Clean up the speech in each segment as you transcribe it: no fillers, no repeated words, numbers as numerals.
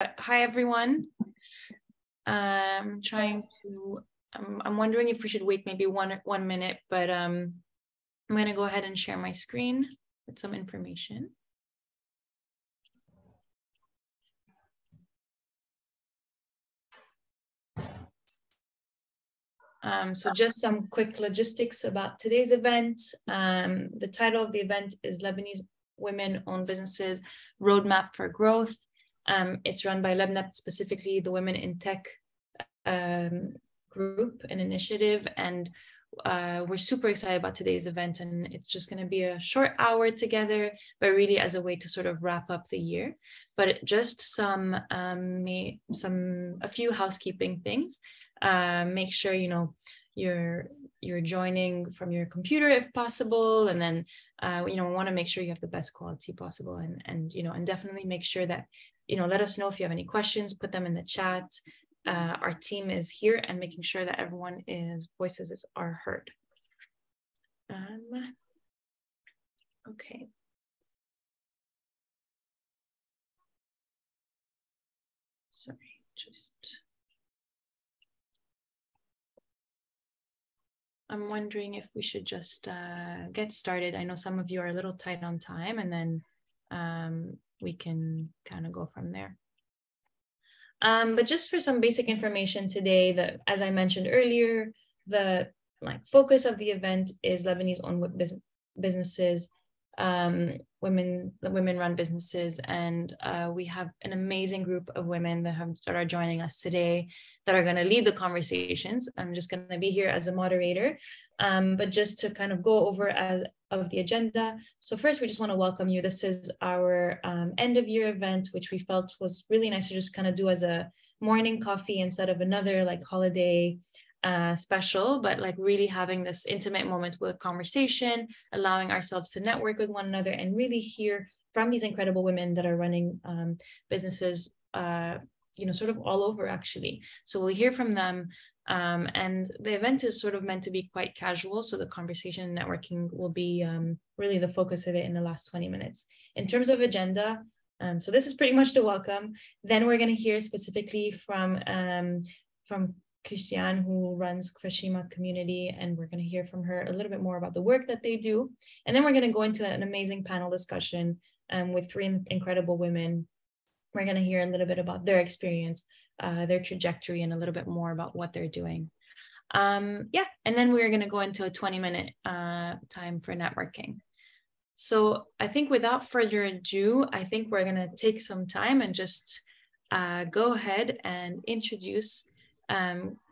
Hi, everyone. I'm wondering if we should wait maybe one minute, but I'm going to go ahead and share my screen with some information. So just some quick logistics about today's event. The title of the event is Lebanese Women-Owned Businesses Roadmap for Growth. It's run by LLWB, specifically the Women in Tech group and initiative. And we're super excited about today's event. And it's just going to be a short hour together, but really as a way to sort of wrap up the year. But just a few housekeeping things. Make sure, you're joining from your computer if possible, and then we want to make sure you have the best quality possible, and definitely make sure that let us know if you have any questions, put them in the chat. Our team is here and making sure that everyone's voices are heard. Okay. Sorry, I'm wondering if we should just get started. I know some of you are a little tight on time, and then we can kind of go from there. But just for some basic information today, that, as I mentioned earlier, the focus of the event is Lebanese-owned businesses, women-run businesses, and we have an amazing group of women that are joining us today that are going to lead the conversations. I'm just going to be here as a moderator, but just to kind of go over of the agenda. So first, we just want to welcome you. This is our end of year event, which we felt was really nice to just kind of do as a morning coffee instead of another holiday special, but really having this intimate moment with conversation, allowing ourselves to network with one another and really hear from these incredible women that are running businesses, sort of all over actually. So we'll hear from them. And the event is sort of meant to be quite casual. So the conversation and networking will be really the focus of it in the last 20 minutes. In terms of agenda, so this is pretty much the welcome. Then we're going to hear specifically from Christiane, who runs Kfarshima Community, and we're going to hear from her a little bit more about the work that they do. And then we're going to go into an amazing panel discussion with three incredible women. We're going to hear a little bit about their experience, their trajectory, and a little bit more about what they're doing. And then we're going to go into a 20-minute time for networking. So I think without further ado, I think we're going to take some time and just go ahead and introduce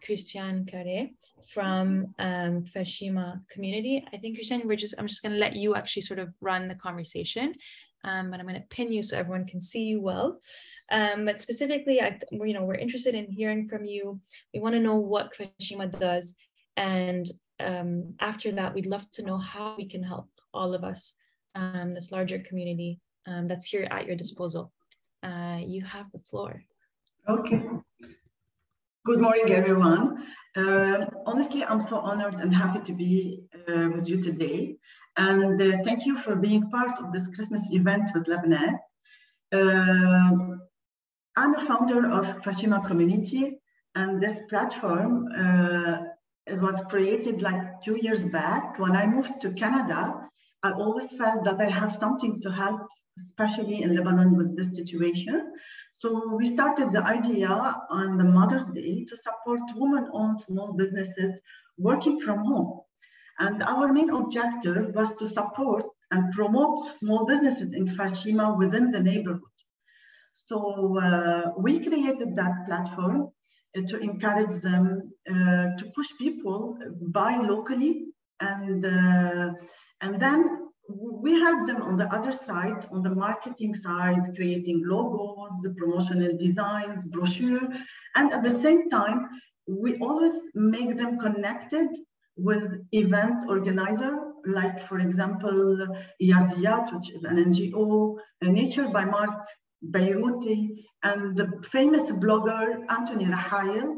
Christiane El Kareh from Kfarshima Community. I think, Christiane, I'm just going to let you actually sort of run the conversation, but I'm going to pin you so everyone can see you well. But specifically, we're interested in hearing from you. We want to know what Kfarshima does, and after that, we'd love to know how we can help all of us, this larger community that's here at your disposal. You have the floor. Okay. Good morning, everyone. Honestly, I'm so honored and happy to be with you today. And thank you for being part of this Christmas event with Lebanon. I'm a founder of Kfarshima Community, and this platform it was created 2 years back. When I moved to Canada, I always felt that I have something to help, especially in Lebanon with this situation. So we started the idea on the Mother's Day to support women-owned small businesses working from home. And our main objective was to support and promote small businesses in Kfarshima within the neighborhood. So we created that platform to encourage them to push people buy locally, and then we help them on the other side, on the marketing side, creating logos, promotional designs, brochure, and at the same time, we always make them connected with event organizer, like for example, Yardiyat, which is an NGO, Nature by Mark Beiruti, and the famous blogger Anthony Rahail,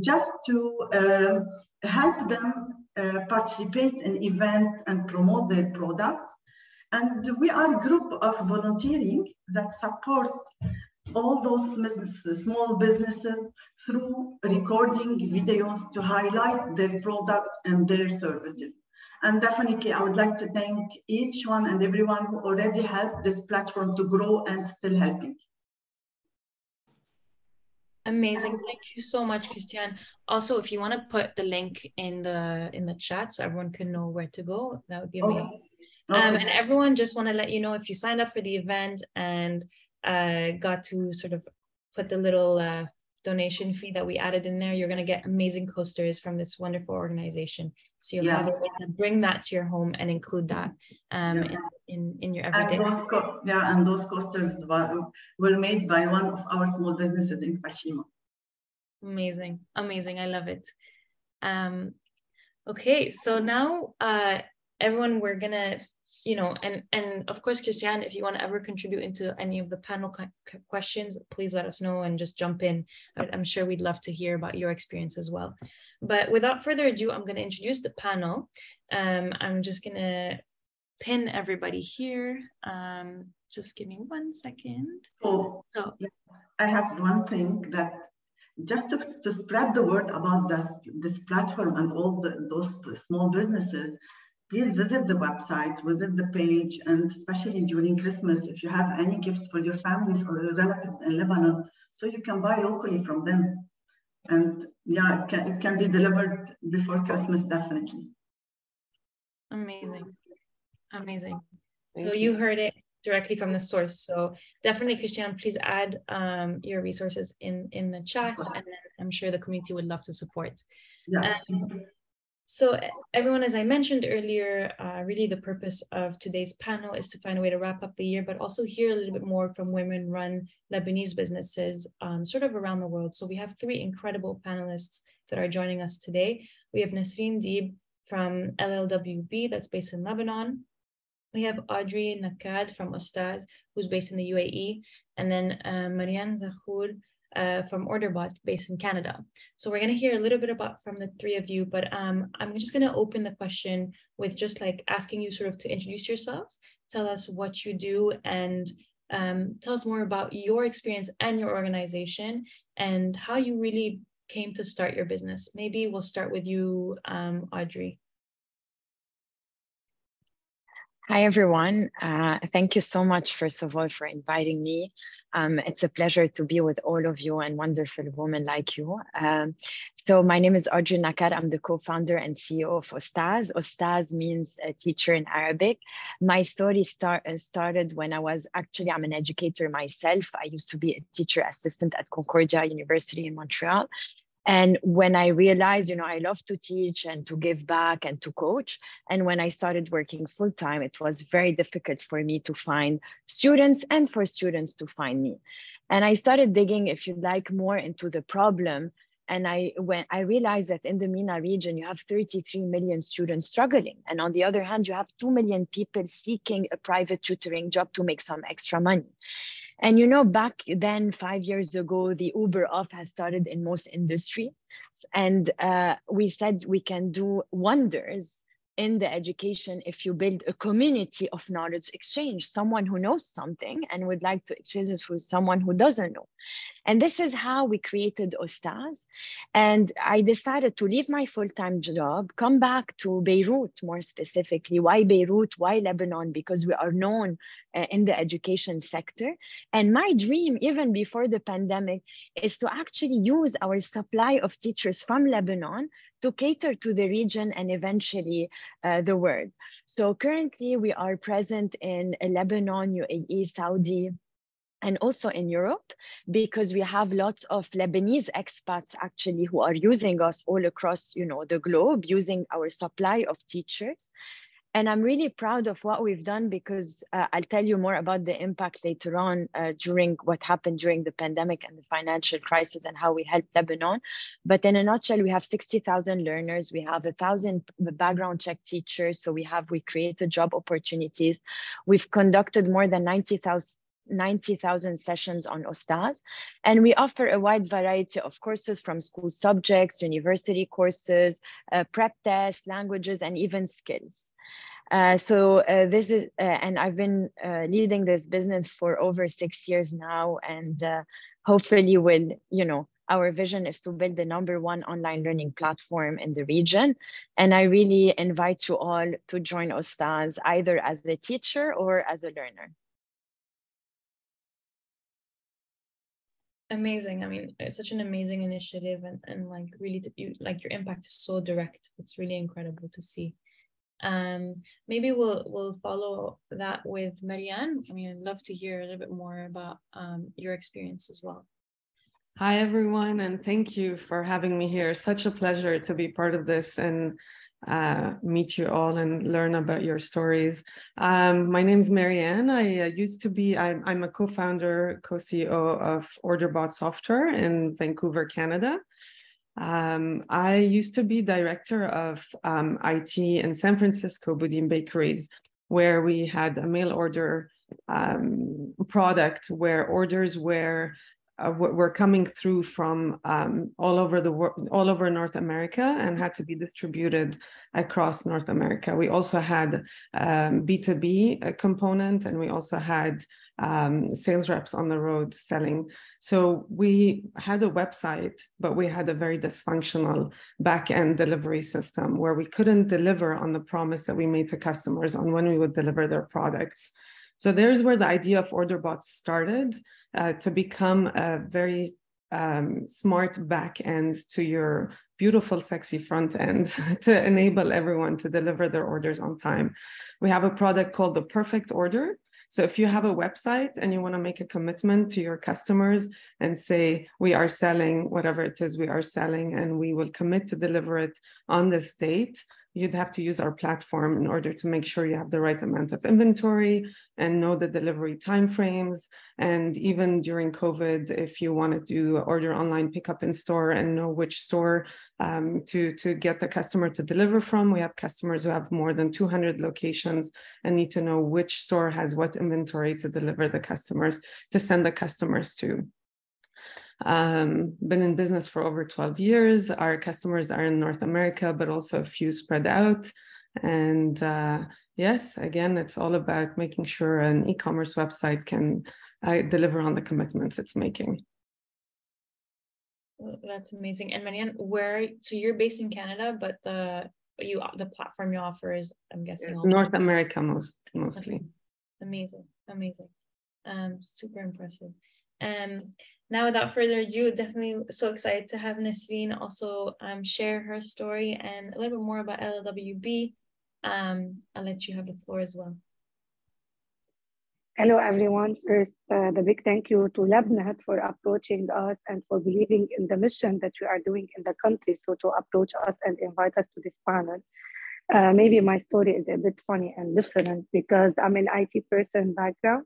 just to help them participate in events and promote their products. And we are a group of volunteering that support all those small businesses through recording videos to highlight their products and their services. And definitely, I would like to thank each one and everyone who already helped this platform to grow and still helping. Amazing. Thank you so much, Christiane. Also, if you want to put the link in the chat so everyone can know where to go, that would be amazing. Okay. And everyone, just want to let you know, if you signed up for the event and got to sort of put the little donation fee that we added in there, you're going to get amazing coasters from this wonderful organization. So you'll have a way to bring that to your home and include that in your everyday. And those coasters were made by one of our small businesses in Kfarshima. Amazing, amazing. I love it. Okay, so now everyone, we're gonna, and of course, Christiane, if you want to ever contribute into any of the panel questions, please let us know and just jump in. I'm sure we'd love to hear about your experience as well. But without further ado, I'm going to introduce the panel. I'm just going to pin everybody here. Just give me 1 second. I have one thing that just to spread the word about this platform and all those small businesses. Please visit the website, visit the page, and especially during Christmas, if you have any gifts for your families or your relatives in Lebanon, so you can buy locally from them. And yeah, it can be delivered before Christmas, definitely. Amazing, amazing. So you heard it directly from the source. So definitely, Christiane, please add your resources in the chat, and then I'm sure the community would love to support. Yeah. So everyone, as I mentioned earlier, really the purpose of today's panel is to find a way to wrap up the year, but also hear a little bit more from women-run Lebanese businesses sort of around the world. So we have 3 incredible panelists that are joining us today. We have Nisreen Deeb from LLWB, that's based in Lebanon. We have Audrey Nakad from Ostaz, who's based in the UAE, and then Marianne Zakhour from Orderbot, based in Canada. So we're going to hear a little bit from the 3 of you, but I'm just going to open the question with just like asking you sort of to introduce yourselves, tell us what you do, and tell us more about your experience and your organization and how you really came to start your business. Maybe we'll start with you, Audrey. Hi, everyone. Thank you so much, first of all, for inviting me. It's a pleasure to be with all of you and wonderful women like you. So my name is Audrey Nakad. I'm the co-founder and CEO of Ostaz. Ostaz means a teacher in Arabic. My story started when I'm an educator myself. I used to be a teacher assistant at Concordia University in Montreal. And when I realized, I love to teach and to give back and to coach. And when I started working full-time, it was very difficult for me to find students and for students to find me. And I started digging, if you like, more into the problem. And when I realized that in the MENA region, you have 33 million students struggling. And on the other hand, you have 2 million people seeking a private tutoring job to make some extra money. And back then, 5 years ago, the Uber off has started in most industries. And we said we can do wonders in the education if you build a community of knowledge exchange, someone who knows something and would like to exchange it with someone who doesn't know. And this is how we created Ostaz. And I decided to leave my full-time job, come back to Beirut more specifically. Why Beirut? Why Lebanon? Because we are known in the education sector. And my dream, even before the pandemic, is to actually use our supply of teachers from Lebanon to cater to the region and eventually the world. So currently we are present in Lebanon, UAE, Saudi, and also in Europe, because we have lots of Lebanese expats actually who are using us all across, the globe, using our supply of teachers. And I'm really proud of what we've done because I'll tell you more about the impact later on during what happened during the pandemic and the financial crisis and how we helped Lebanon. But in a nutshell, we have 60,000 learners. We have 1,000 background check teachers. So we created job opportunities. We've conducted more than 90,000 sessions on Ostaz, and we offer a wide variety of courses from school subjects, university courses, prep tests, languages, and even skills. This is, and I've been leading this business for over 6 years now, and hopefully will, our vision is to build the #1 online learning platform in the region. And I really invite you all to join Ostaz, either as a teacher or as a learner. Amazing. I mean, it's such an amazing initiative, and like really, like your impact is so direct. It's really incredible to see. Maybe we'll follow that with Marianne. I mean, I'd love to hear a little bit more about your experience as well. Hi, everyone, and thank you for having me here. Such a pleasure to be part of this and meet you all and learn about your stories. My name is Marianne. I'm a co-founder, co-CEO of Orderbot Software in Vancouver, Canada. I used to be director of IT in San Francisco, Boudin Bakeries, where we had a mail order product where orders were coming through from all over the world, all over North America, and had to be distributed across North America. We also had B2B component, and we also had sales reps on the road selling. So we had a website, but we had a very dysfunctional back-end delivery system where we couldn't deliver on the promise that we made to customers on when we would deliver their products. So there's where the idea of Orderbot started, to become a very smart back end to your beautiful, sexy front end to enable everyone to deliver their orders on time. We have a product called the Perfect Order. So if you have a website and you want to make a commitment to your customers and say, we are selling whatever it is we are selling, and we will commit to deliver it on this date, you'd have to use our platform in order to make sure you have the right amount of inventory and know the delivery timeframes. And even during COVID, if you wanted to order online pickup in store and know which store to get the customer to deliver from, we have customers who have more than 200 locations and need to know which store has what inventory to deliver the customers, to send the customers to. Been in business for over 12 years. Our customers are in North America, but also a few spread out. And yes, again, it's all about making sure an e-commerce website can deliver on the commitments it's making. That's amazing. And Marianne, so you're based in Canada, but the platform you offer is, I'm guessing, North America mostly. Okay. Amazing. Super impressive. Now, without further ado, definitely so excited to have Nisreen also share her story and a little bit more about LLWB. I'll let you have the floor as well. Hello, everyone. First, the big thank you to Lebanon for approaching us and for believing in the mission that we are doing in the country. So to approach us and invite us to this panel. Maybe my story is a bit funny and different because I'm an IT person background.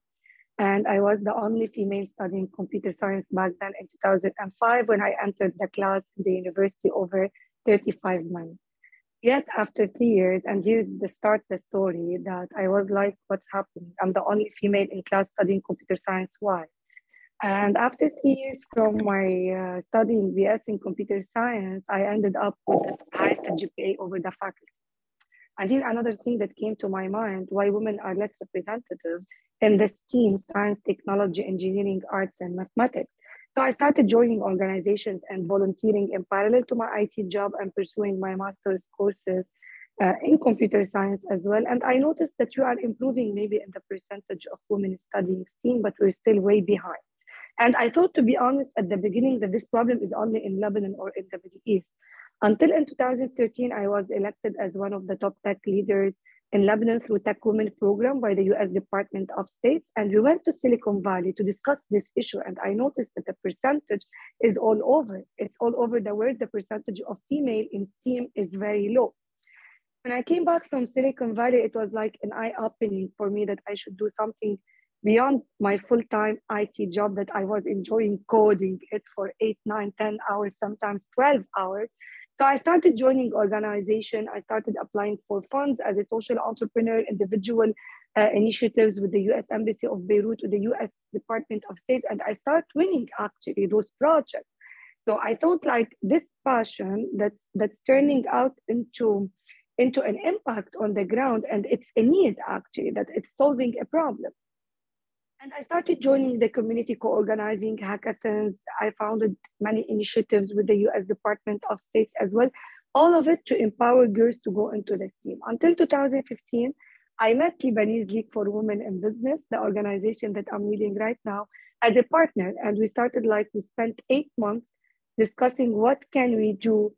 And I was the only female studying computer science back then in 2005 when I entered the class in the university over 35 months. Yet after 3 years, and here's the start the story, that I was like, what's happening? I'm the only female in class studying computer science, why? And after 3 years from my studying BS in computer science, I ended up with the highest GPA over the faculty. And here another thing that came to my mind, why women are less representative in the STEAM, science, technology, engineering, arts, and mathematics. So I started joining organizations and volunteering in parallel to my IT job and pursuing my master's courses in computer science as well. And I noticed that you are improving maybe in the percentage of women studying STEAM, but we're still way behind. And I thought, to be honest, at the beginning that this problem is only in Lebanon or in the Middle East. Until in 2013, I was elected as one of the top tech leaders in Lebanon through Tech Women program by the US Department of State. And we went to Silicon Valley to discuss this issue. And I noticed that the percentage is all over. It's all over the world. The percentage of female in STEAM is very low. When I came back from Silicon Valley, it was like an eye-opening for me that I should do something beyond my full-time IT job that I was enjoying coding it for 8, 9, 10 hours, sometimes 12 hours. So I started joining organization. I started applying for funds as a social entrepreneur, individual initiatives with the US Embassy of Beirut, with the US Department of State, and I started winning actually those projects. So I thought like this passion that's turning out into into an impact on the ground, and it's a need actually, that it's solving a problem. And I started joining the community, co-organizing hackathons. I founded many initiatives with the US Department of State as well, all of it to empower girls to go into this team. Until 2015, I met Lebanese League for Women in Business, the organization that I'm leading right now, as a partner. And we spent 8 months discussing what can we do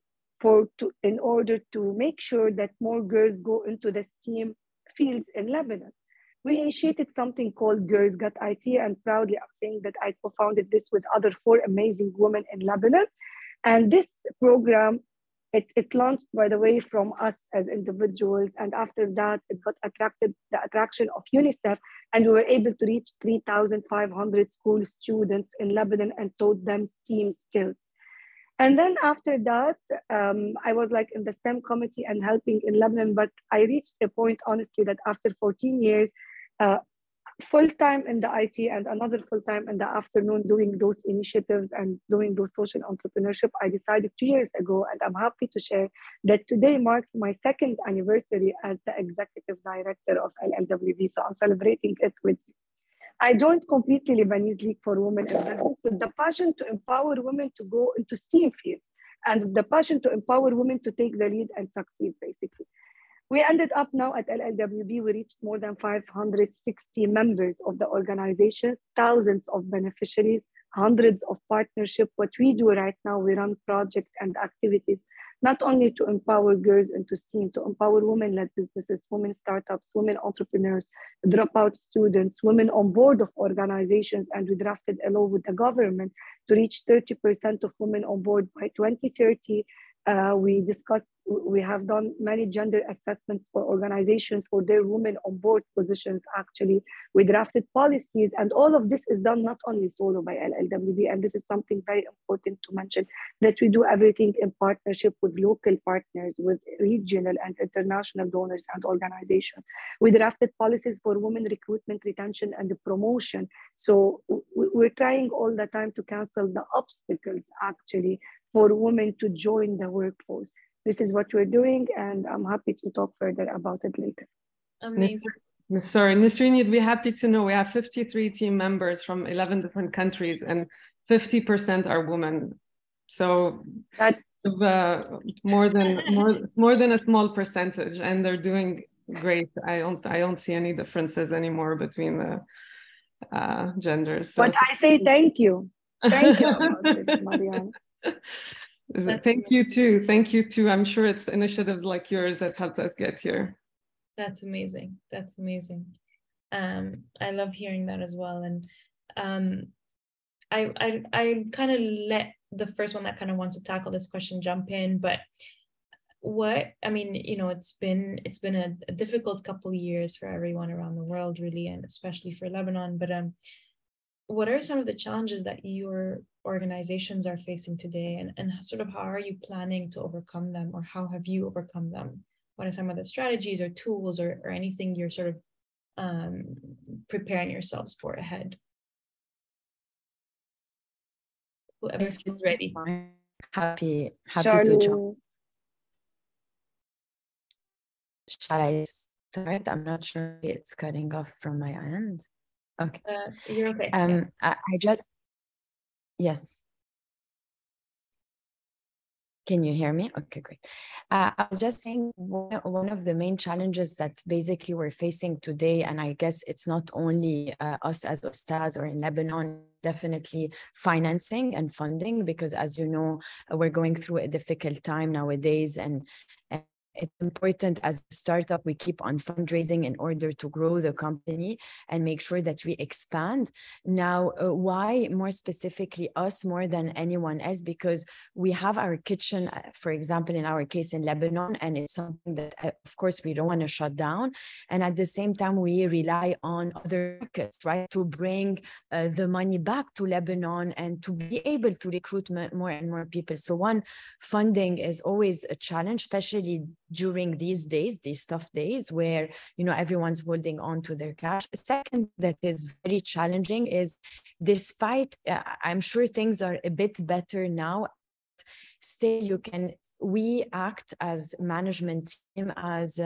in order to make sure that more girls go into the STEAM fields in Lebanon. We initiated something called Girls Got IT, and proudly I'm saying that I co-founded this with other 4 amazing women in Lebanon. And this program, it launched, by the way, from us as individuals. And after that, it got the attraction of UNICEF, and we were able to reach 3,500 school students in Lebanon and taught them STEAM skills. And then after that, I was like in the STEM committee and helping in Lebanon, but I reached a point, honestly, that after 14 years, full-time in the IT and another full-time in the afternoon doing those initiatives and doing those social entrepreneurship, I decided 2 years ago, and I'm happy to share that today marks my 2nd anniversary as the executive director of LLWB. So I'm celebrating it with you. I joined completely Lebanese League for Women in Business with the passion to empower women to go into STEAM fields and the passion to empower women to take the lead and succeed, basically. We ended up now at LLWB, we reached more than 560 members of the organization, thousands of beneficiaries, hundreds of partnerships. What we do right now, we run projects and activities, not only to empower girls into STEAM, to empower women-led businesses, women startups, women entrepreneurs, dropout students, women on board of organizations, and we drafted a law with the government to reach 30% of women on board by 2030. We have done many gender assessments for organizations for their women on board positions, actually. We drafted policies, and all of this is done not only solo by LLWB, and this is something very important to mention, that we do everything in partnership with local partners, with regional and international donors and organizations. We drafted policies for women recruitment, retention, and promotion. So we're trying all the time to cancel the obstacles, actually, for women to join the workforce. This is what we're doing, and I'm happy to talk further about it later. Amazing. Sorry, Nisreen, you'd be happy to know we have 53 team members from 11 different countries, and 50% are women. So that's more than a small percentage, and they're doing great. I don't see any differences anymore between the genders. So. But I say thank you. Thank you about this, Marianne. Thank you too. Thank you too. I'm sure it's initiatives like yours that helped us get here. That's amazing. That's amazing. I love hearing that as well. And I kind of let the first one that kind of wants to tackle this question jump in. But it's been a difficult couple of years for everyone around the world, really, and especially for Lebanon. But what are some of the challenges that your organizations are facing today, and sort of how are you planning to overcome them, or how have you overcome them? What are some of the strategies or tools or anything you're sort of preparing yourselves for ahead? Whoever feels ready. Happy to jump. Shall I start? I'm not sure if it's cutting off from my end. Okay. You're okay. Yes. Can you hear me? Okay, great. I was just saying one of the main challenges that basically we're facing today, and I guess it's not only us as Ostaz or in Lebanon, definitely financing and funding, because as you know, we're going through a difficult time nowadays, and it's important as a startup, we keep on fundraising in order to grow the company and make sure that we expand. Now, why more specifically us more than anyone else? Because we have our kitchen, for example, in our case in Lebanon, and it's something that, of course, we don't want to shut down. And at the same time, we rely on other markets, right, to bring the money back to Lebanon and to be able to recruit more and more people. So one, funding is always a challenge, especially during these days, these tough days where, everyone's holding on to their cash. Second, that is very challenging is, despite, I'm sure things are a bit better now, still you can we act as management team, as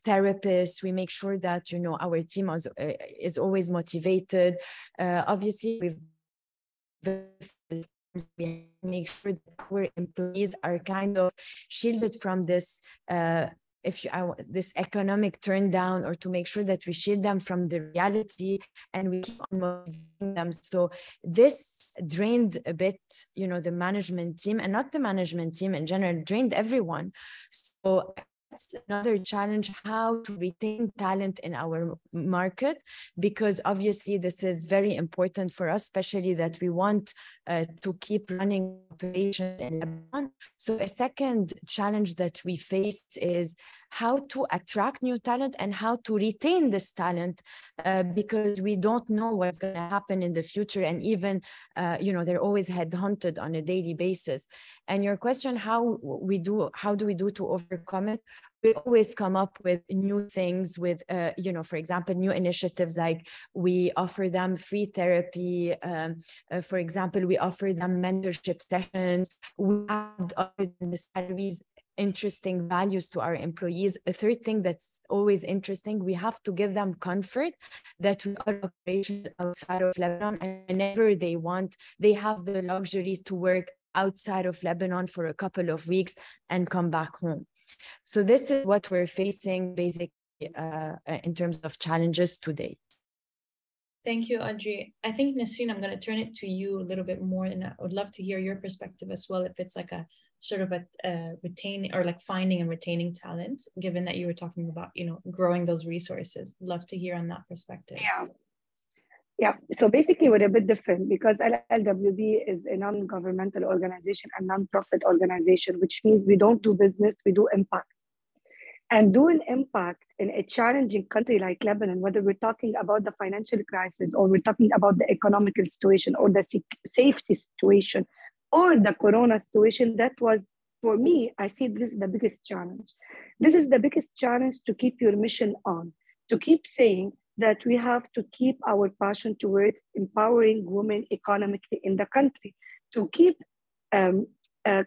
therapists. We make sure that, you know, our team is always motivated. Obviously, we make sure that our employees are kind of shielded from this this economic turn down, or to make sure that we shield them from the reality and we keep on motivating them. So this drained a bit, you know, the management team, and not the management team in general, drained everyone. So that's another challenge, how to retain talent in our market, because obviously this is very important for us, especially that we want to keep running operations in Lebanon. So a second challenge that we face is how to attract new talent and how to retain this talent, because we don't know what's going to happen in the future, and even you know, they're always headhunted on a daily basis. And your question, how do we do to overcome it? We always come up with new things, with you know, for example, new initiatives, like we offer them free therapy. For example, we offer them mentorship sessions. We add the salaries interesting values to our employees. A third thing that's always interesting, we have to give them comfort that we are operational outside of Lebanon, and whenever they want, they have the luxury to work outside of Lebanon for a couple of weeks and come back home. So this is what we're facing basically in terms of challenges today. Thank you, Audrey. I think, Nisreen, I'm going to turn it to you a little bit more, and I would love to hear your perspective as well, if it's like a sort of a retaining, or like finding and retaining talent, given that you were talking about, you know, growing those resources. Love to hear on that perspective. Yeah, so basically we're a bit different, because LLWB is a non-governmental organization and non-profit organization, which means we don't do business, we do impact. And doing impact in a challenging country like Lebanon, whether we're talking about the financial crisis, or we're talking about the economical situation, or the safety situation, or the corona situation, that was, for me, I see this is the biggest challenge. This is the biggest challenge, to keep your mission on, to keep saying that we have to keep our passion towards empowering women economically in the country, to keep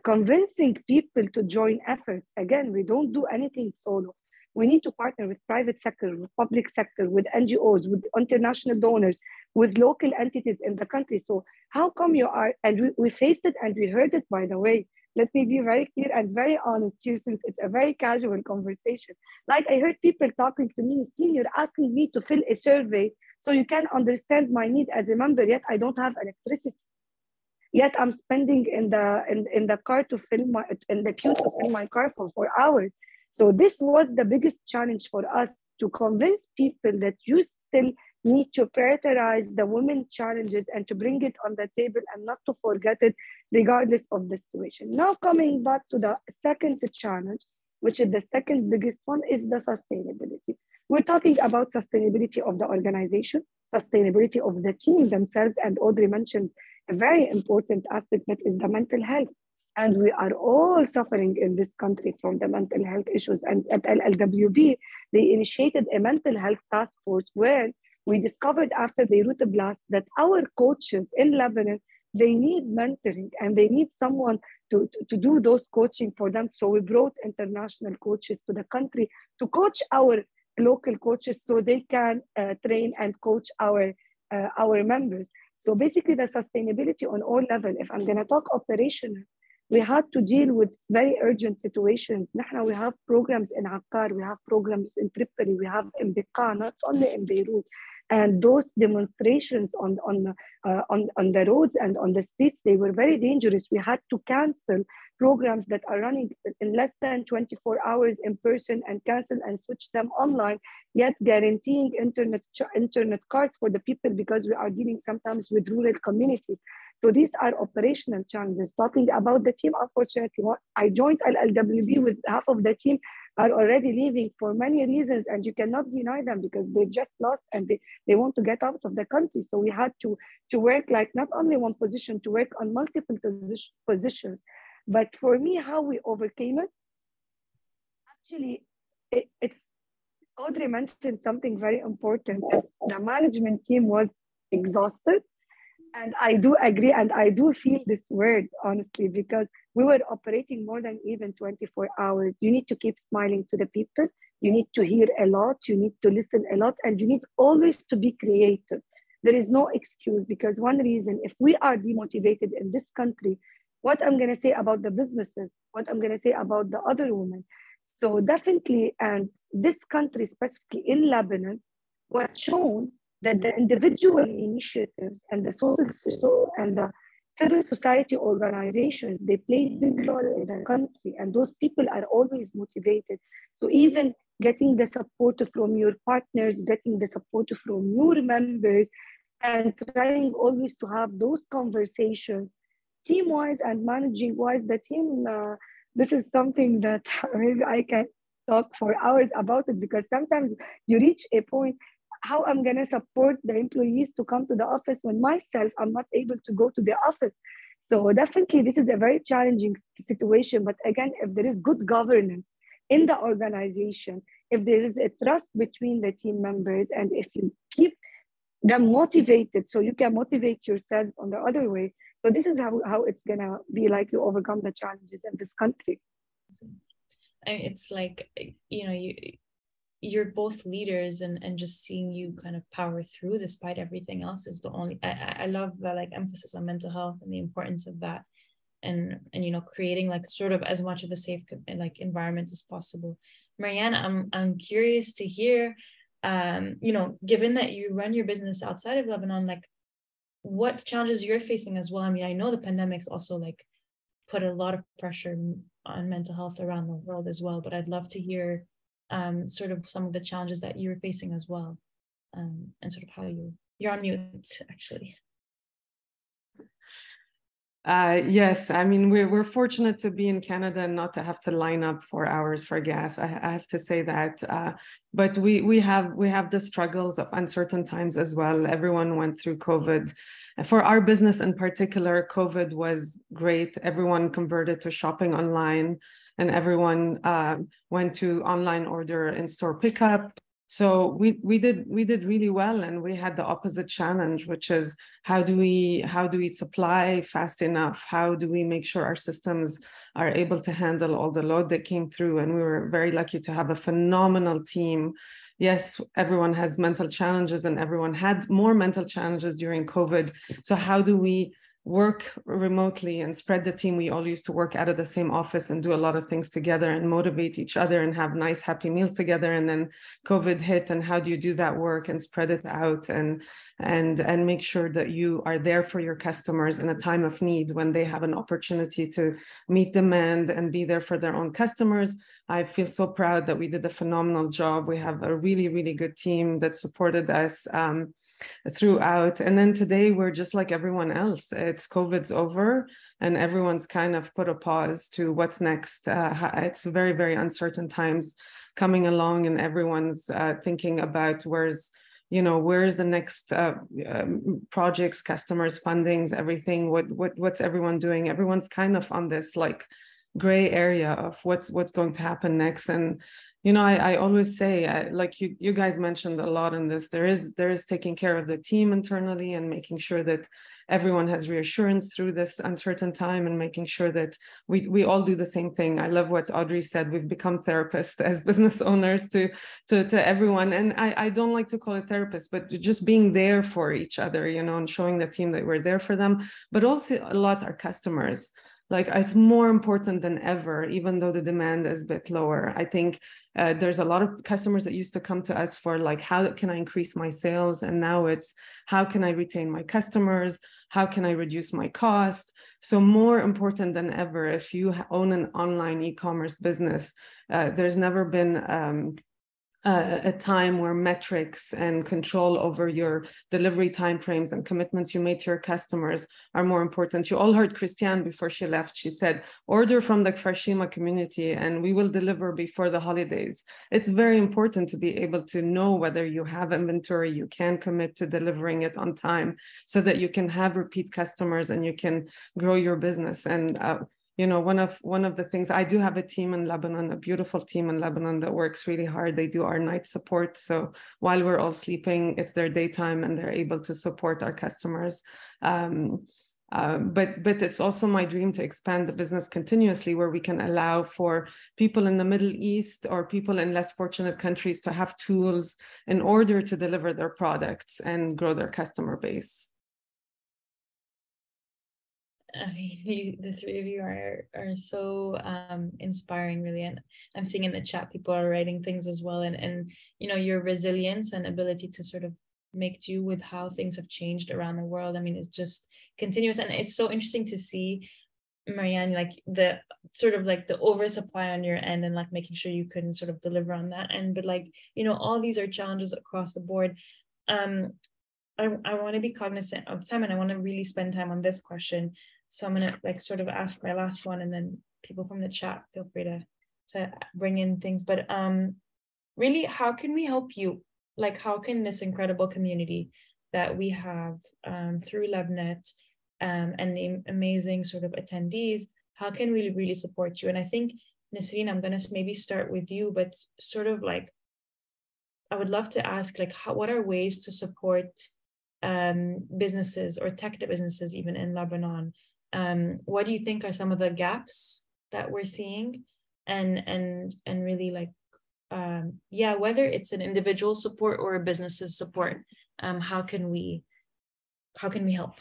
convincing people to join efforts. Again, we don't do anything solo. We need to partner with private sector, with public sector, with NGOs, with international donors, with local entities in the country. So how come you are, and we faced it and we heard it, by the way. Let me be very clear and very honest here, since it's a very casual conversation. Like, I heard people talking to me, you're asking me to fill a survey so you can understand my need as a member, yet I don't have electricity. Yet I'm spending in the car to fill my, in the queue to fill my car for 4 hours. So this was the biggest challenge for us, to convince people that you still need to prioritize the women challenges and to bring it on the table and not to forget it regardless of the situation. Now, coming back to the second challenge, which is the second biggest one, is the sustainability. We're talking about sustainability of the organization, sustainability of the team themselves, and Audrey mentioned a very important aspect, that is the mental health. And we are all suffering in this country from the mental health issues. And at LLWB, they initiated a mental health task force, where we discovered after Beirut blast that our coaches in Lebanon, they need mentoring and they need someone to do those coaching for them. So we brought international coaches to the country to coach our local coaches, so they can train and coach our members. So basically the sustainability on all levels, if I'm gonna talk operational, we had to deal with very urgent situations. Now we have programs in Akkar, we have programs in Tripoli, we have in Bekaa, not only in Beirut. And those demonstrations on the roads and on the streets, they were very dangerous. We had to cancel programs that are running in less than 24 hours in person, and cancel and switch them online, yet guaranteeing internet cards for the people, because we are dealing sometimes with rural communities. So these are operational challenges. Talking about the team, unfortunately, I joined LLWB with half of the team are already leaving for many reasons, and you cannot deny them, because they just lost and they want to get out of the country. So we had to work like not only one position, to work on multiple positions. But for me, how we overcame it, actually, it's Audrey mentioned something very important, that the management team was exhausted. And I do agree, and I do feel this word, honestly, because we were operating more than even 24 hours. You need to keep smiling to the people. You need to hear a lot. You need to listen a lot, and you need always to be creative. There is no excuse, because one reason, if we are demotivated in this country, what I'm going to say about the businesses, what I'm going to say about the other women. So definitely, and this country, specifically in Lebanon, was shown that the individual initiatives and the civil society organizations, they play a big role in the country, and those people are always motivated. So even getting the support from your partners, getting the support from your members, and trying always to have those conversations, team-wise and managing-wise, the team, this is something that maybe I can talk for hours about it, because sometimes you reach a point, how I'm going to support the employees to come to the office when myself, I'm not able to go to the office. So definitely this is a very challenging situation. But again, if there is good governance in the organization, if there is a trust between the team members, and if you keep them motivated, so you can motivate yourself on the other way. So this is how it's going to be like you overcome the challenges in this country. It's like, you're both leaders, and just seeing you kind of power through despite everything else is the only, I love the like emphasis on mental health and the importance of that, and creating like sort of as much of a safe like environment as possible. Marianne, I'm curious to hear, given that you run your business outside of Lebanon, like what challenges you're facing as well. I mean, I know the pandemic's also like put a lot of pressure on mental health around the world as well, but I'd love to hear sort of some of the challenges that you're facing as well, and sort of how you're on mute, actually. Yes, I mean, we're fortunate to be in Canada and not to have to line up for hours for gas. I have to say that, but we have the struggles of uncertain times as well. Everyone went through COVID. For our business in particular, COVID was great. Everyone converted to shopping online, and everyone went to online order and store pickup. So we did really well, and we had the opposite challenge, which is how do we supply fast enough? How do we make sure our systems are able to handle all the load that came through? And we were very lucky to have a phenomenal team. Yes, everyone has mental challenges, and everyone had more mental challenges during COVID. So how do we work remotely and spread the team? We all used to work out of the same office and do a lot of things together and motivate each other and have nice, happy meals together. And then COVID hit, and how do you do that work and spread it out and make sure that you are there for your customers in a time of need when they have an opportunity to meet demand and be there for their own customers. I feel so proud that we did a phenomenal job. We have a really, really good team that supported us throughout. And then today we're just like everyone else. It's COVID's over, and everyone's kind of put a pause to what's next. It's very, very uncertain times coming along, and everyone's thinking about where's the next projects, customers, fundings, everything. What's everyone doing? Everyone's kind of on this like gray area of what's going to happen next. And I always say, like you guys mentioned a lot in this, there is taking care of the team internally and making sure that everyone has reassurance through this uncertain time, and making sure that we all do the same thing. I love what Audrey said. We've become therapists as business owners to everyone. And I don't like to call it therapists, but just being there for each other, and showing the team that we're there for them, but also a lot our customers. Like, it's more important than ever, even though the demand is a bit lower. I think there's a lot of customers that used to come to us for like, how can I increase my sales? And now it's, how can I retain my customers? How can I reduce my cost? So more important than ever, if you own an online e-commerce business, there's never been a time where metrics and control over your delivery timeframes and commitments you made to your customers are more important. You all heard Christiane before she left. She said, order from the Kfarshima community and we will deliver before the holidays. It's very important to be able to know whether you have inventory, you can commit to delivering it on time so that you can have repeat customers and you can grow your business. And you know, one of the things, I do have a team in Lebanon, a beautiful team in Lebanon that works really hard. They do our night support. So while we're all sleeping, it's their daytime and they're able to support our customers. But it's also my dream to expand the business continuously, where we can allow for people in the Middle East or people in less fortunate countries to have tools in order to deliver their products and grow their customer base. I mean, the three of you are so inspiring, really. And I'm seeing in the chat, people are writing things as well. And you know, your resilience and ability to sort of make do with how things have changed around the world. I mean, it's just continuous. And it's so interesting to see, Marianne, like the sort of like the oversupply on your end and like making sure you couldn't sort of deliver on that end. But like, you know, all these are challenges across the board. I want to be cognizant of time, and I want to really spend time on this question. So I'm gonna like sort of ask my last one, and then people from the chat, feel free to bring in things. But really, how can we help you? Like, how can this incredible community that we have through LLWB and the amazing sort of attendees, how can we really support you? And I think, Nisreen, I'm gonna maybe start with you, but sort of like, I would love to ask, like, what are ways to support businesses or tech businesses even in Lebanon? What do you think are some of the gaps that we're seeing, and really like, yeah, whether it's an individual support or a business's support, how can we help?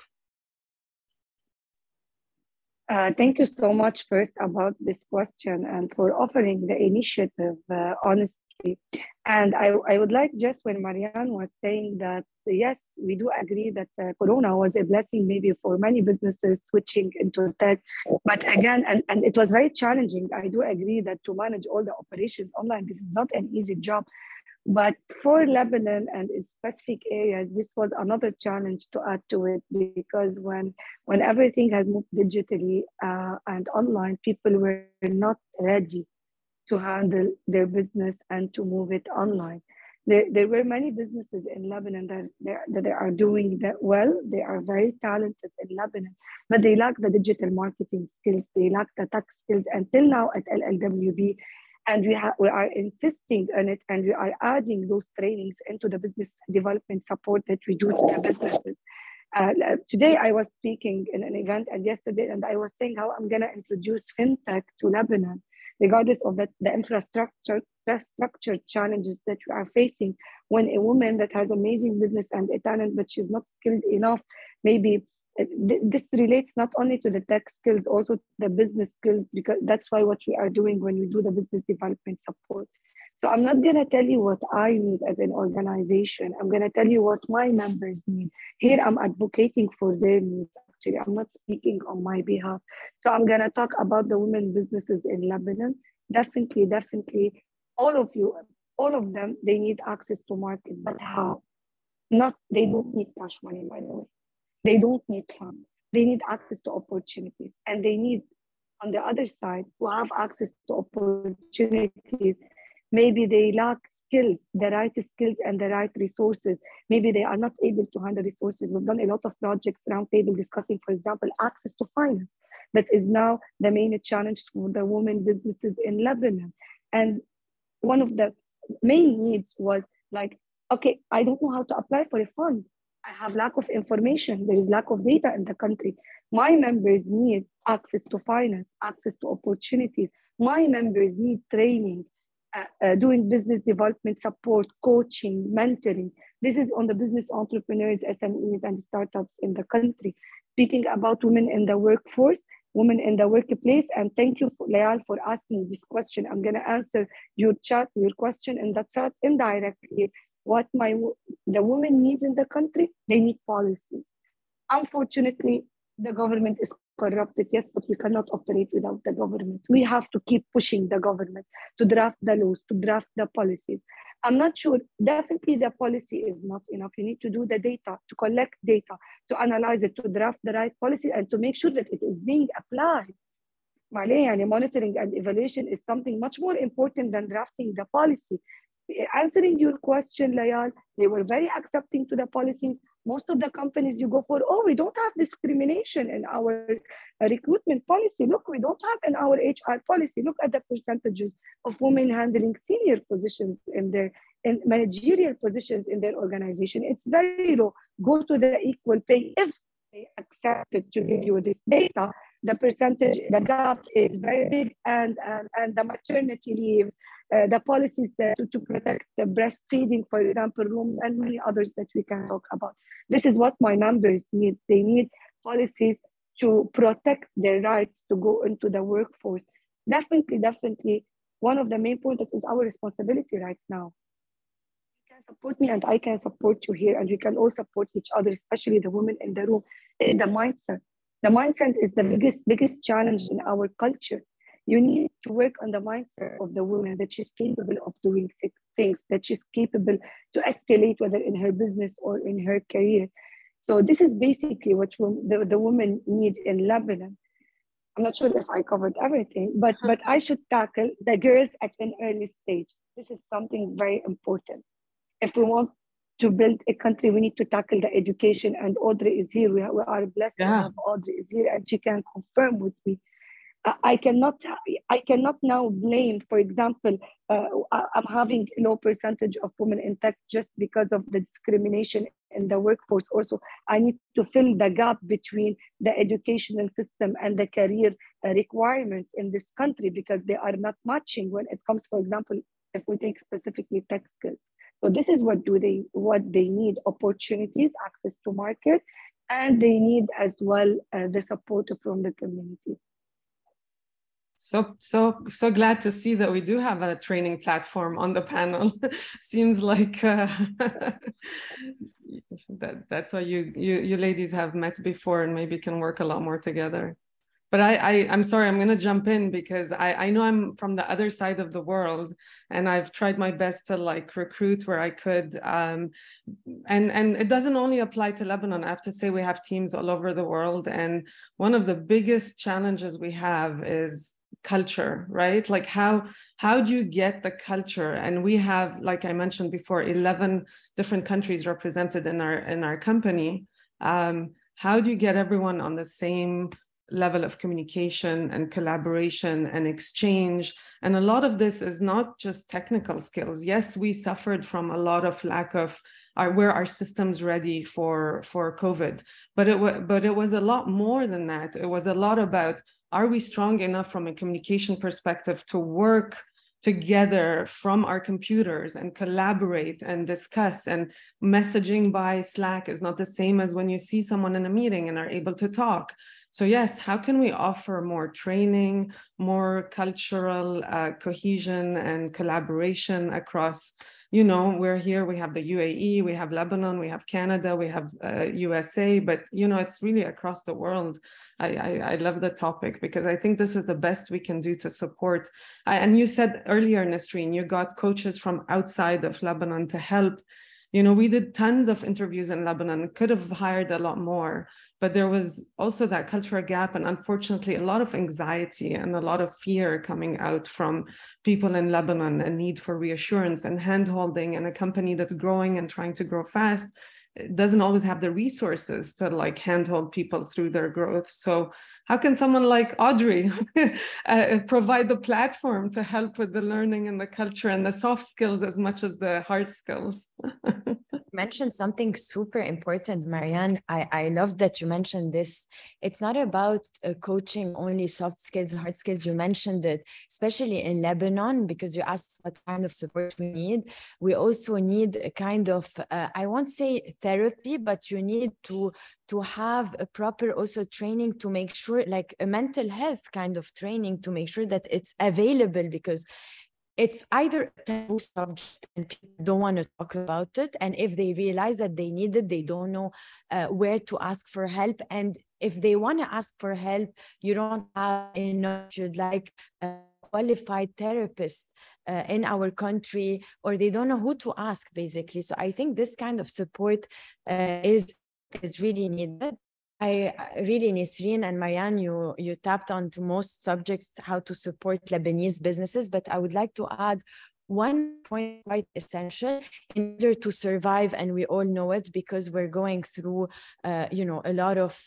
Thank you so much first about this question and for offering the initiative, honestly. And I would like, just when Marianne was saying that, yes, we do agree that Corona was a blessing maybe for many businesses switching into tech. But again, and it was very challenging. I do agree that to manage all the operations online, this is not an easy job. But for Lebanon and its specific areas, this was another challenge to add to it, because when everything has moved digitally and online, people were not ready to handle their business and to move it online. There were many businesses in Lebanon that they are doing that well. They are very talented in Lebanon, but they lack the digital marketing skills. They lack the tech skills until now at LLWB. And we are insisting on it, and we are adding those trainings into the business development support that we do to the businesses. Today, I was speaking in an event, and yesterday, and I was saying how I'm going to introduce fintech to Lebanon, regardless of the infrastructure challenges that we are facing. When a woman that has amazing business and a talent, but she's not skilled enough, maybe this relates not only to the tech skills, also the business skills, because that's why what we are doing when we do the business development support. So I'm not going to tell you what I need as an organization. I'm going to tell you what my members need. Here I'm advocating for their needs. Actually, I'm not speaking on my behalf. So I'm going to talk about the women businesses in Lebanon. Definitely, all of them, they need access to market. But how? They don't need cash money, by the way. They don't need funds. They need access to opportunities. And they need, on the other side, to have access to opportunities. Maybe they lack skills, the right skills and the right resources. Maybe they are not able to handle resources. We've done a lot of projects around table discussing, for example, access to finance. That is now the main challenge for the women businesses in Lebanon. And one of the main needs was like, okay, I don't know how to apply for a fund. I have lack of information. There is lack of data in the country. My members need access to finance, access to opportunities. My members need training, doing business development support, coaching, mentoring. This is on the business entrepreneurs, SMEs, and startups in the country. Speaking about women in the workforce, women in the workplace, and thank you, Layal, for asking this question. I'm going to answer your question in that chat indirectly. What the women need in the country, they need policies. Unfortunately, the government is corrupted, yes, but we cannot operate without the government. We have to keep pushing the government to draft the laws, to draft the policies. I'm not sure, definitely the policy is not enough. You need to do the data, to collect data, to analyze it, to draft the right policy, and to make sure that it is being applied. Monitoring and evaluation is something much more important than drafting the policy. Answering your question, Layal, they were very accepting to the policies. Most of the companies you go for, oh, we don't have discrimination in our recruitment policy. Look, we don't have in our HR policy. Look at the percentages of women handling senior positions in managerial positions in their organization. It's very low. Go to the equal pay. If they accepted to give you this data, the percentage, the gap is very big, and the maternity leaves, the policies to protect the breastfeeding, for example, rooms, and many others that we can talk about. This is what my members need. They need policies to protect their rights to go into the workforce. Definitely, one of the main points that is our responsibility right now. You can support me and I can support you here, and we can all support each other, especially the women in the room. The mindset. The mindset is the biggest challenge in our culture. You need to work on the mindset of the woman, that she's capable of doing things, that she's capable to escalate, whether in her business or in her career. So this is basically what the women need in Lebanon. I'm not sure if I covered everything, but I should tackle the girls at an early stage. This is something very important. If we want to build a country, we need to tackle the education, and Audrey is here. We are blessed to have Audrey is here, and she can confirm with me. I cannot now blame, for example, I'm having a low percentage of women in tech just because of the discrimination in the workforce. Also, I need to fill the gap between the educational system and the career requirements in this country, because they are not matching when it comes, for example, if we take specifically tech skills. So this is what they need: opportunities, access to market, and they need as well the support from the community. So glad to see that we do have a training platform on the panel. Seems like that's why you ladies have met before and maybe can work a lot more together. But I'm sorry, I'm going to jump in because I know I'm from the other side of the world, and I've tried my best to like recruit where I could. And it doesn't only apply to Lebanon. I have to say we have teams all over the world. And one of the biggest challenges we have is culture, right? Like how do you get the culture? And we have, like I mentioned before, 11 different countries represented in our company. How do you get everyone on the same level of communication and collaboration and exchange? And a lot of this is not just technical skills. Yes, we suffered from a lot of lack of our systems ready for COVID, but it was a lot more than that. It was a lot about, are we strong enough from a communication perspective to work together from our computers and collaborate and discuss? And messaging by Slack is not the same as when you see someone in a meeting and are able to talk. So yes, how can we offer more training, more cultural cohesion and collaboration across, we're here, we have the UAE, we have Lebanon, we have Canada, we have USA, but it's really across the world. I love the topic because I think this is the best we can do to support. And you said earlier, Nisreen, you got coaches from outside of Lebanon to help. We did tons of interviews in Lebanon, could have hired a lot more, but there was also that cultural gap, and unfortunately a lot of anxiety and a lot of fear coming out from people in Lebanon, a need for reassurance and hand-holding, and a company that's growing and trying to grow fast doesn't always have the resources to like handhold people through their growth. So how can someone like Audrey provide the platform to help with the learning and the culture and the soft skills as much as the hard skills? Mentioned something super important, Marianne. I love that you mentioned this. It's not about coaching only soft skills, hard skills. You mentioned it, especially in Lebanon, because you asked what kind of support we need. We also need a kind of, I won't say therapy, but you need to have a proper also training to make sure, like a mental health kind of training to make sure that it's available, because it's either a taboo subject and people don't want to talk about it. And if they realize that they need it, they don't know where to ask for help. And if they want to ask for help, you don't have enough, you'd like a qualified therapist in our country, or they don't know who to ask, basically. So I think this kind of support is really needed. Nisreen and Marianne, you tapped onto most subjects, how to support Lebanese businesses, but I would like to add one point quite essential in order to survive, and we all know it because we're going through, a lot of,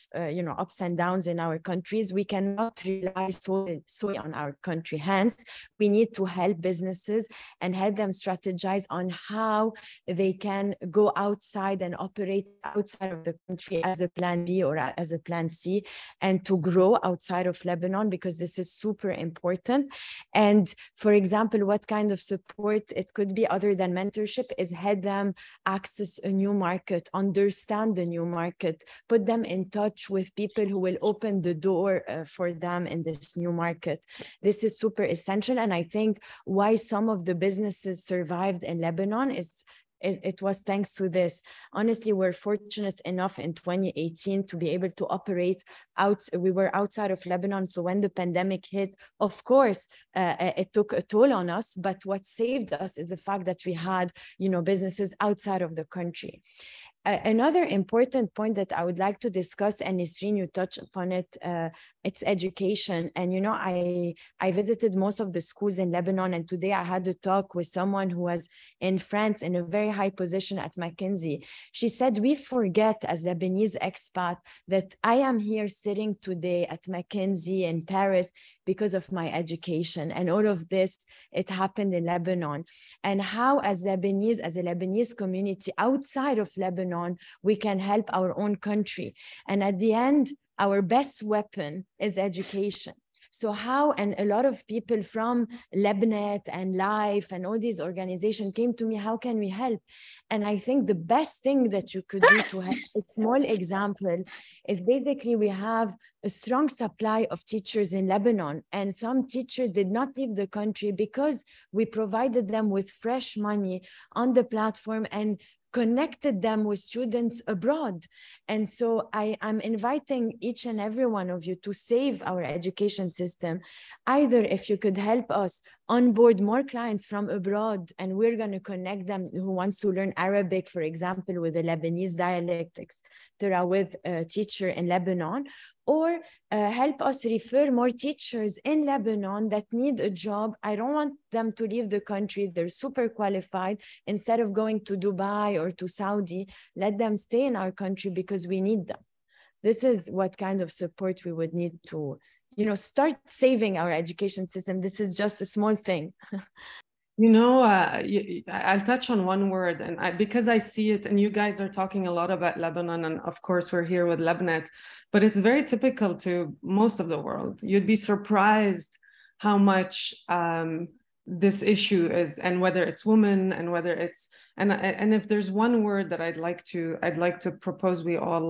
ups and downs in our countries. We cannot rely solely on our country. Hence, we need to help businesses and help them strategize on how they can go outside and operate outside of the country as a plan B or as a plan C, and to grow outside of Lebanon, because this is super important. And for example, what kind of support it could be other than mentorship is help them access a new market, understand the new market, put them in touch with people who will open the door for them in this new market. This is super essential. And I think why some of the businesses survived in Lebanon is it was thanks to this. Honestly, we're fortunate enough in 2018 to be able to operate out. We were outside of Lebanon. So when the pandemic hit, of course, it took a toll on us. But what saved us is the fact that we had, businesses outside of the country. Another important point that I would like to discuss, and Nisreen, you touched upon it, it's education. And, I visited most of the schools in Lebanon, and today I had a talk with someone who was in France in a very high position at McKinsey. She said, we forget as Lebanese expat that I am here sitting today at McKinsey in Paris because of my education. And all of this, it happened in Lebanon. And how as a Lebanese community outside of Lebanon, we can help our own country. And at the end, our best weapon is education. So how, and a lot of people from Lebanon and Life and all these organizations came to me, how can we help? And I think the best thing that you could do to help, a small example, is basically we have a strong supply of teachers in Lebanon, and some teachers did not leave the country because we provided them with fresh money on the platform and connected them with students abroad. And so I'm inviting each and every one of you to save our education system. Either if you could help us onboard more clients from abroad, and we're going to connect them who wants to learn Arabic, for example, with the Lebanese dialects, with a teacher in Lebanon, or help us refer more teachers in Lebanon that need a job. I don't want them to leave the country. They're super qualified. Instead of going to Dubai or to Saudi, let them stay in our country because we need them. This is what kind of support we would need to, start saving our education system. This is just a small thing. I'll touch on one word, and because I see it, and you guys are talking a lot about Lebanon, and of course we're here with Lebanon, but it's very typical to most of the world. You'd be surprised how much this issue is, and whether it's women, and whether it's, and if there's one word that I'd like to propose we all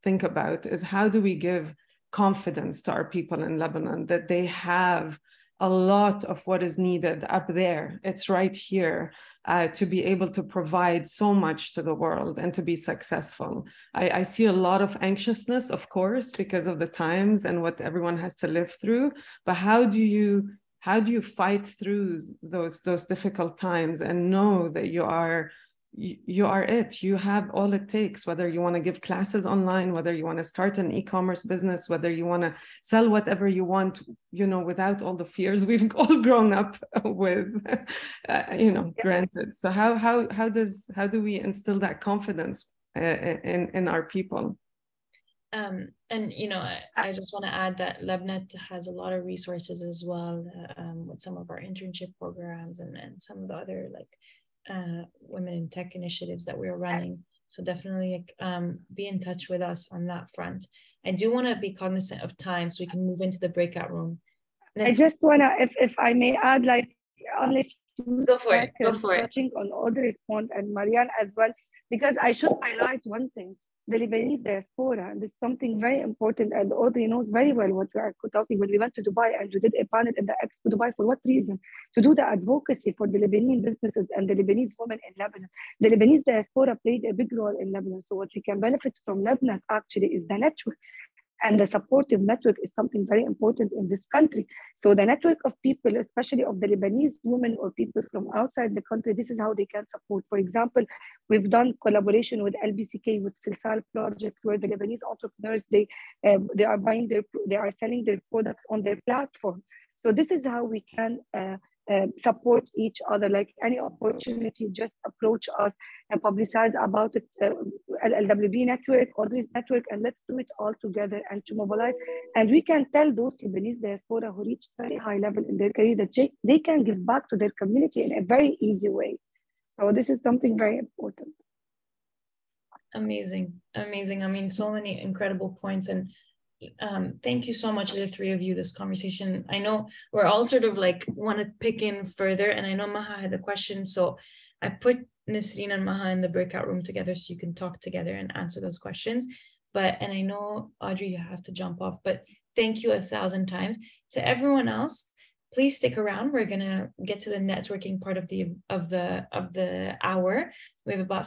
think about, is how do we give confidence to our people in Lebanon that they have a lot of what is needed up there. It's right here to be able to provide so much to the world and to be successful. I see a lot of anxiousness, of course, because of the times and what everyone has to live through. But how do you fight through those difficult times and know that you are it? You have all it takes, whether you want to give classes online, whether you want to start an e-commerce business, whether you want to sell whatever you want, without all the fears we've all grown up with, granted. So how do we instill that confidence in our people? I just want to add that Lebanon has a lot of resources as well, with some of our internship programs and some of the other women in tech initiatives that we're running. So definitely be in touch with us on that front. I do want to be cognizant of time so we can move into the breakout room. I just want to, if I may add, only go for it. Touching on Audrey's point and Marianne as well, because I should highlight one thing. The Lebanese diaspora, and this is something very important, and Audrey knows very well what we are talking when we went to Dubai and we did a panel in the Expo Dubai. For what reason? To do the advocacy for the Lebanese businesses and the Lebanese women in Lebanon. The Lebanese diaspora played a big role in Lebanon. So what we can benefit from Lebanon actually is the network. And the supportive network is something very important in this country. So the network of people, especially of the Lebanese women or people from outside the country, this is how they can support. For example, we've done collaboration with LBCK with Silsal project, where the Lebanese entrepreneurs, they are selling their products on their platform. So this is how we can support each other. Like any opportunity, just approach us and publicize about it. LLWB network, Audrey's network, and let's do it all together and to mobilize. And we can tell those Lebanese diaspora who reach very high level in their career that they can give back to their community in a very easy way. So this is something very important. Amazing, amazing. I mean, so many incredible points. And thank you so much to the three of you, this conversation. I know we're all sort of like want to pick in further, and I know Maha had a question, so I put Nisreen and Maha in the breakout room together so you can talk together and answer those questions. And I know, Audrey, you have to jump off, but thank you 1,000 times. To everyone else, please stick around. We're gonna get to the networking part of the hour. We have about